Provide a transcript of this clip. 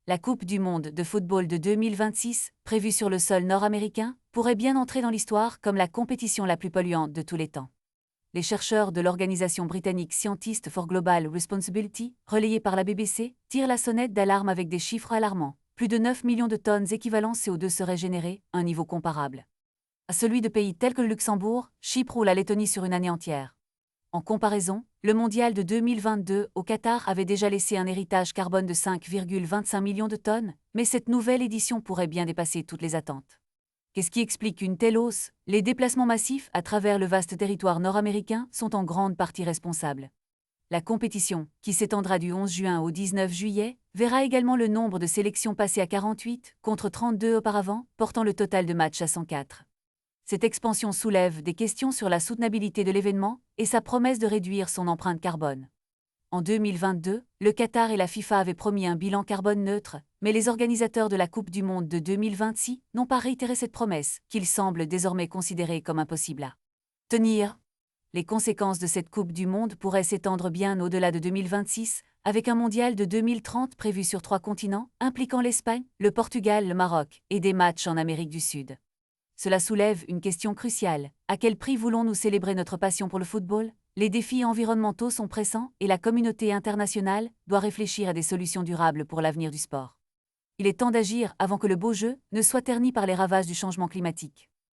La Coupe du monde de football de 2026, prévue sur le sol nord-américain, pourrait bien entrer dans l'histoire comme la compétition la plus polluante de tous les temps. Les chercheurs de l'organisation britannique Scientists for Global Responsibility, relayés par la BBC, tirent la sonnette d'alarme avec des chiffres alarmants. Plus de 9 millions de tonnes équivalent CO2 seraient générées, un niveau comparable à celui de pays tels que le Luxembourg, Chypre ou la Lettonie sur une année entière. En comparaison, le mondial de 2022 au Qatar avait déjà laissé un héritage carbone de 5,25 millions de tonnes, mais cette nouvelle édition pourrait bien dépasser toutes les attentes. Qu'est-ce qui explique une telle hausse? Les déplacements massifs à travers le vaste territoire nord-américain sont en grande partie responsables. La compétition, qui s'étendra du 11 juin au 19 juillet, verra également le nombre de sélections passer à 48, contre 32 auparavant, portant le total de matchs à 104. Cette expansion soulève des questions sur la soutenabilité de l'événement et sa promesse de réduire son empreinte carbone. En 2022, le Qatar et la FIFA avaient promis un bilan carbone neutre, mais les organisateurs de la Coupe du monde de 2026 n'ont pas réitéré cette promesse, qu'ils semblent désormais considérer comme impossible à tenir. Les conséquences de cette Coupe du monde pourraient s'étendre bien au-delà de 2026, avec un mondial de 2030 prévu sur 3 continents, impliquant l'Espagne, le Portugal, le Maroc et des matchs en Amérique du Sud. Cela soulève une question cruciale. À quel prix voulons-nous célébrer notre passion pour le football? Les défis environnementaux sont pressants et la communauté internationale doit réfléchir à des solutions durables pour l'avenir du sport. Il est temps d'agir avant que le beau jeu ne soit terni par les ravages du changement climatique.